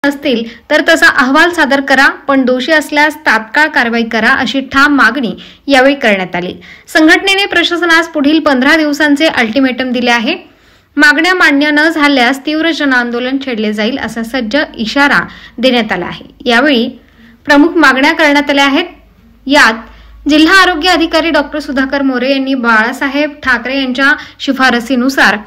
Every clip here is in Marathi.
असतील तर तसा अहवाल सादर करा, पण दोषी असल्यास तात्काळ कारवाई करा अशी ठाम मागणी यावेळी करण्यात आली। संघटनेने प्रशासनास पुढील 15 दिवसांचे अल्टिमेटम दिले आहे। मागण्या मान्य न झाल्यास तीव्र जनआंदोलन छेडले जाईल असा सज्ज इशारा देण्यात आला आहे। यावेळी प्रमुख मागण्या करण्यात आल्या आहेत। यात जिल्हा आरोग्य अधिकारी डॉक्टर सुधाकर मोरे यांनी बाळासाहेब ठाकरे यांच्या शिफारसीनुसार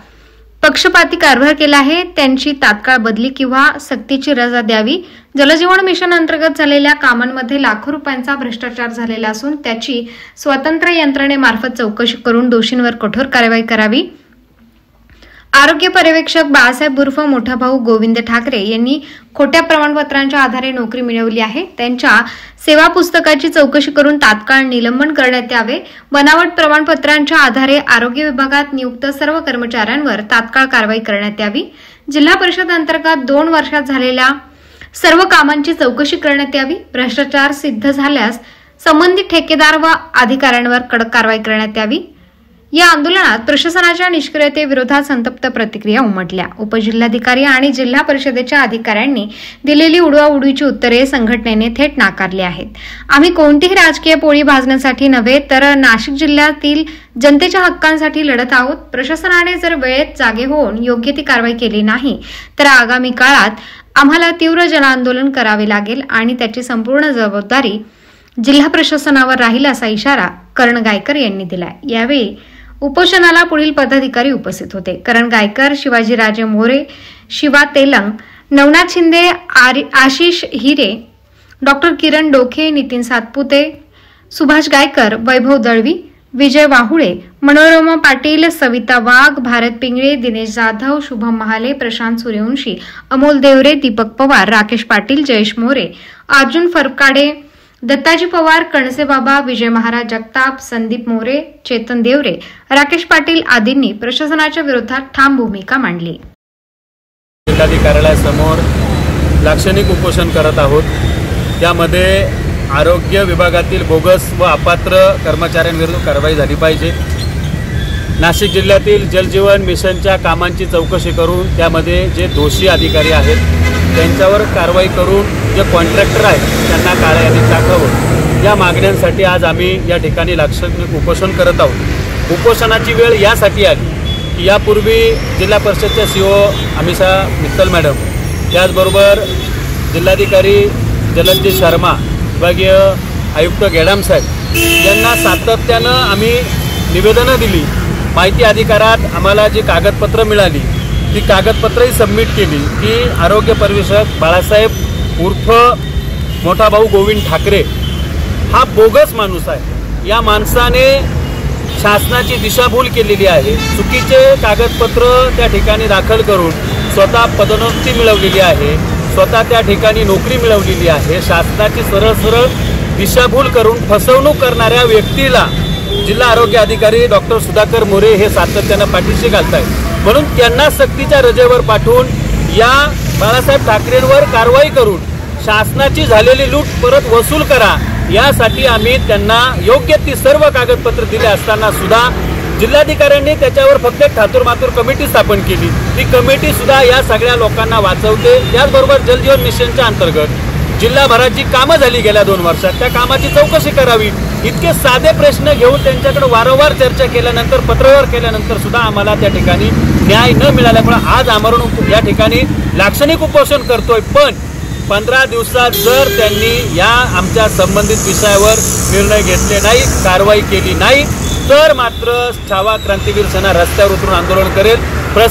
पक्षपाती कारभार केला आहे, त्यांची तात्काळ बदली किंवा सक्तीची रजा द्यावी। जलजीवन मिशन अंतर्गत झालेल्या कामांमध्ये लाखो रुपयांचा भ्रष्टाचार झालेला असून त्याची स्वतंत्र यंत्रणेमार्फत चौकशी करून दोषींवर कठोर कारवाई करावी। आरोग्य पर्यवेक्षक बाळासाहेब उर्फ मोठा भाऊ गोविंद ठाकरे यांनी खोट्या प्रमाणपत्रांच्या आधारे नोकरी मिळवली आहे, त्यांच्या सेवा पुस्तकाची चौकशी करून तात्काळ निलंबन करण्यात यावे। बनावट प्रमाणपत्रांच्या आधारे आरोग्य विभागात नियुक्त सर्व कर्मचाऱ्यांवर तात्काळ कारवाई करण्यात यावी। जिल्हा परिषद अंतर्गत 2 वर्षात झालेल्या सर्व कामांची चौकशी करण्यात यावी। भ्रष्टाचार सिद्ध झाल्यास संबंधित ठेकेदार व अधिकाऱ्यांवर कडक कारवाई करण्यात यावी। या आंदोलनात प्रशासनाच्या निष्क्रियतेविरोधात संतप्त प्रतिक्रिया उमटल्या। उपजिल्हाधिकारी आणि जिल्हा परिषदेच्या अधिकाऱ्यांनी दिलेली उडवाउडवीची उत्तरे संघटनेने थेट नाकारली आहेत। आम्ही कोणतीही राजकीय पोळी भाजण्यासाठी नव्हे तर नाशिक जिल्ह्यातील जनतेच्या हक्कांसाठी लढत आहोत। प्रशासनाने जर वेळेत जागे होऊन योग्य ती कारवाई केली नाही तर आगामी काळात आम्हाला तीव्र जनआंदोलन करावे लागेल आणि त्याची संपूर्ण जबाबदारी जिल्हा प्रशासनावर राहील असा इशारा करण गायकर यांनी दिला। यावेळी उपोषणाला पुढील पदाधिकारी उपस्थित होते। करण गायकर, शिवाजीराजे मोरे, शिवा तेलंग, नवनाथ शिंदे, आशिष हिरे, डॉक्टर किरण डोखे, नितीन सातपुते, सुभाष गायकर, वैभव दळवी, विजय वाहुळे, मनोरमा पाटील, सविता वाघ, भारत पिंगळे, दिनेश जाधव, शुभम महाले, प्रशांत सूर्यवंशी, अमोल देवरे, दीपक पवार, राकेश पाटील, जयेश मोरे, अर्जुन फरकाडे, दत्ताजी पवार, कणसे बाबा, विजय महाराज जगताप, संदीप मोरे, चेतन देवरे, राकेश पाटील आदींनी प्रशासनाच्या विरोधात ठाम भूमिका मांडली। जिल्हाधिकारी कार्यालयासमोर लाक्षणिक उपोषण करत आहोत। त्यामध्ये आरोग्य विभागातील बोगस व अपात्र कर्मचाऱ्यांविरुद्ध कारवाई झाली पाहिजे। नाशिक जिल्ह्यातील जलजीवन मिशनच्या कामांची चौकशी करून त्यामध्ये जे दोषी अधिकारी आहेत त्यांच्यावर कारवाई करून जे कॉन्ट्रॅक्टर आहेत त्यांना काळ्या यादीत टाकावं, या मागण्यांसाठी आज आम्ही या ठिकाणी लाक्षणिक उपोषण करत आहोत। उपोषणाची वेळ यासाठी आली की यापूर्वी जिल्हा परिषदच्या CO अमिषा मित्तल मॅडम, त्याचबरोबर जिल्हाधिकारी जलंजी शर्मा, विभागीय आयुक्त गेडाम साहेब यांना सातत्यानं आम्ही निवेदनं दिली। माहिती अधिकारात आम्हाला जी कागदपत्र मिळाली ती कागदपत्रही सबमिट केली की आरोग्य पर्यवेक्षक बाळासाहेब उर्फ मोठा भाऊ गोविंद ठाकरे हा बोगस माणूस आहे। या माणसाने शासनाची दिशाभूल केलेली आहे। चुकीचे कागदपत्र त्या ठिकाणी दाखल करून स्वतः पदोन्नती मिळवलेली आहे, स्वतः त्या ठिकाणी नोकरी मिळवलेली आहे। शासनाची सरळ दिशाभूल करून फसवणूक करणाऱ्या व्यक्तीला जिल्हा आरोग्य अधिकारी डॉक्टर सुधाकर मोरे हे सातत्यानं पाठीशी घालतायत। म्हणून त्यांना सक्तीच्या रजेवर पाठवून या बाळासाहेब ठाकरेंवर कारवाई करून शासनाची झालेली लूट परत वसूल करा, यासाठी आम्ही त्यांना योग्य ती सर्व कागदपत्र दिले असताना सुद्धा जिल्हाधिकाऱ्यांनी त्याच्यावर फक्त एक ठातूरमातूर कमिटी स्थापन केली। ती कमिटी सुद्धा या सगळ्या लोकांना वाचवते। त्याचबरोबर जलजीवन मिशनच्या अंतर्गत जिल्हाभरात जी कामं झाली गेल्या 2 वर्षात त्या कामाची चौकशी करावी, इतके साधे प्रश्न घेऊन त्यांच्याकडे वारंवार चर्चा केल्यानंतर पत्रव्यवहार केल्यानंतर सुद्धा आम्हाला त्या ठिकाणी न्याय न मिळाल्यामुळे आज आमरण या ठिकाणी लाक्षणिक उपोषण करतोय। पण 15 दिवसात जर त्यांनी या आमच्या संबंधित विषयावर निर्णय घेतले नाही, कारवाई केली नाही तर मात्र छावा क्रांतीवीर सेना रस्त्यावर उतरून आंदोलन करेल।